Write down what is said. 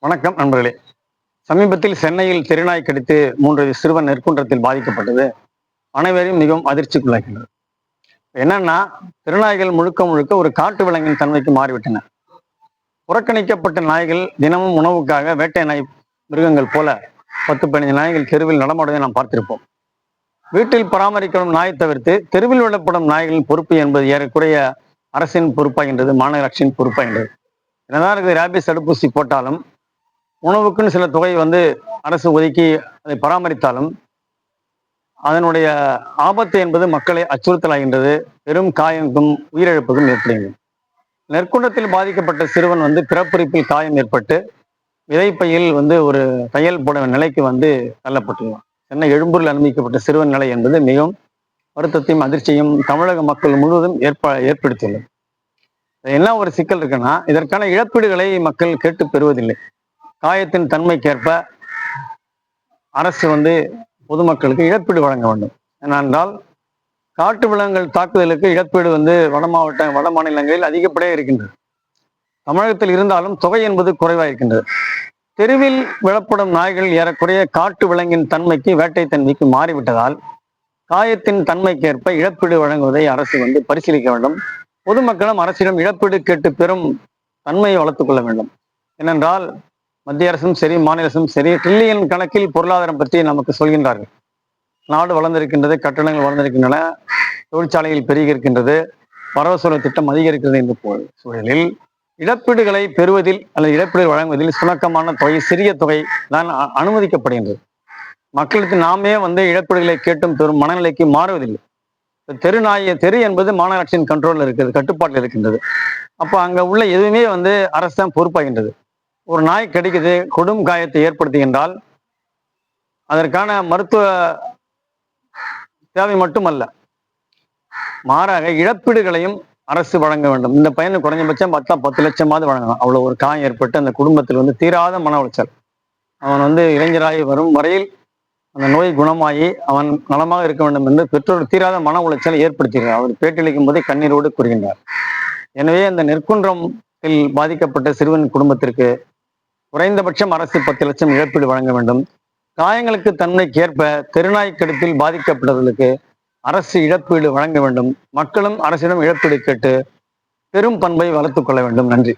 வணக்கம் நண்பர்களே. சமீபத்தில் சென்னையில் தெருநாய் கடித்து 3 சிறுவன் நெற்குன்றத்தில் பாதிக்கப்பட்டது அனைவரையும் மிகவும் அதிர்ச்சிக்குள்ளாகின்றது. என்னன்னா, திருநாய்கள் முழுக்க முழுக்க ஒரு காட்டு விலங்கின் தன்மைக்கு மாறிவிட்டன. புறக்கணிக்கப்பட்ட நாய்கள் தினமும் உணவுக்காக வேட்டை நாய் மிருகங்கள் போல 10-15 நாய்கள் தெருவில் நடமாடுவதை நாம் பார்த்திருப்போம். வீட்டில் பராமரிக்கப்படும் நாய் தவிர்த்து தெருவில் விடப்படும் நாய்களின் பொறுப்பு என்பது ஏறக்குறைய அரசின் பொறுப்பாகின்றது, மாநகராட்சியின் பொறுப்பாகின்றது. என்னதான் இருக்குது, ரேபிஸ் தடுப்பூசி போட்டாலும் உணவுக்குன்னு சில தொகை அரசு ஒதுக்கி அதை பராமரித்தாலும் அதனுடைய ஆபத்து என்பது மக்களை அச்சுறுத்தலாகின்றது. பெரும் காயங்களுக்கும் உயிரிழப்புக்கும் ஏற்படுகிறது. நெற்குன்றத்தில் பாதிக்கப்பட்ட சிறுவன் பிறப்புறுப்பில் காயம் ஏற்பட்டு விதைப்பையில் ஒரு தையல் போட நிலைக்கு தள்ளப்பட்டுள்ளான். சென்னை எழும்பூரில் அனுமதிக்கப்பட்ட சிறுவன் நிலை என்பது மிகவும் வருத்தத்தையும் அதிர்ச்சியும் தமிழக மக்கள் முழுவதும் ஏற்படுத்தியுள்ளது. என்ன ஒரு சிக்கல் இருக்குன்னா, இதற்கான இழப்பீடுகளை மக்கள் கேட்டு பெறுவதில்லை. காயத்தின் தன்மைக்கேற்ப அரசு பொதுமக்களுக்கு இழப்பீடு வழங்க வேண்டும். ஏனென்றால் காட்டு விலங்குகள் தாக்குதலுக்கு இழப்பீடு வட மாநிலங்களில் அதிகப்படியாக இருக்கின்றது. தமிழகத்தில் இருந்தாலும் தொகை என்பது குறைவாக இருக்கின்றது. தெருவில் விழப்படும் நாய்கள் ஏறக்குறைய காட்டு விலங்கின் தன்மைக்கு, வேட்டை தன்மைக்கு மாறிவிட்டதால் காயத்தின் தன்மைக்கேற்ப இழப்பீடு வழங்குவதை அரசு பரிசீலிக்க வேண்டும். பொதுமக்களும் அரசிடம் இழப்பீடு கேட்டு பெறும் தன்மையை வளர்த்துக் கொள்ள வேண்டும். ஏனென்றால் மத்திய அரசும் சரி, மாநில அரசும் சரி, ட்ரில்லியன் கணக்கில் பொருளாதாரம் பற்றி நமக்கு சொல்கின்றார்கள். நாடு வளர்ந்திருக்கின்றது, கட்டணங்கள் வளர்ந்திருக்கின்றன, தொழிற்சாலைகள் பெருகி இருக்கின்றது, வரவு செலவு திட்டம் அதிகரிக்கிறது என்ற சூழலில் இழப்பீடுகளை பெறுவதில் அல்லது இழப்பீடு வழங்குவதில் சுணக்கமான தொகை, சிறிய தொகை தான் அனுமதிக்கப்படுகின்றது. மக்களுக்கு நாமே இழப்பீடுகளை கேட்டும் பெறும் மனநிலைக்கு மாறுவதில்லை. தெரு என்பது மாநகராட்சியின் கண்ட்ரோலில் இருக்கிறது, கட்டுப்பாட்டில் இருக்கின்றது. அப்போ அங்க உள்ள எதுவுமே அரசு தான் பொறுப்பாகின்றது. ஒரு நாய் கடிக்குது, கொடும் காயத்தை ஏற்படுத்துகின்றால் அதற்கான மருத்துவ தேவை மட்டுமல்ல, மாறாக இழப்பீடுகளையும் அரசு வழங்க வேண்டும். இந்த பையனுக்கு குறைஞ்சபட்சம் 10 லட்சமாவது வழங்கலாம். அவ்வளவு ஒரு காயம் ஏற்பட்டு அந்த குடும்பத்தில் தீராத மன உளைச்சல். அவன் இளைஞராகி வரும் வரையில் அந்த நோய் குணமாகி அவன் நலமாக இருக்க வேண்டும் என்று பெற்றோர் தீராத மன உளைச்சலை ஏற்படுத்துகிறார். அவர் பேட்டியளிக்கும் போதே கண்ணீரோடு கூறுகின்றார். எனவே அந்த நெற்குன்றத்தில் பாதிக்கப்பட்ட சிறுவன் குடும்பத்திற்கு குறைந்தபட்சம் அரசு 10 லட்சம் இழப்பீடு வழங்க வேண்டும். காயங்களுக்கு தன்மைக்கேற்ப தெருநாய் கடிப்பில் பாதிக்கப்பட்டவர்களுக்கு அரசு இழப்பீடு வழங்க வேண்டும். மக்களும் அரசிடம் இழப்பீடு கேட்டு பெரும் பண்பை வளர்த்துக் கொள்ள வேண்டும். நன்றி.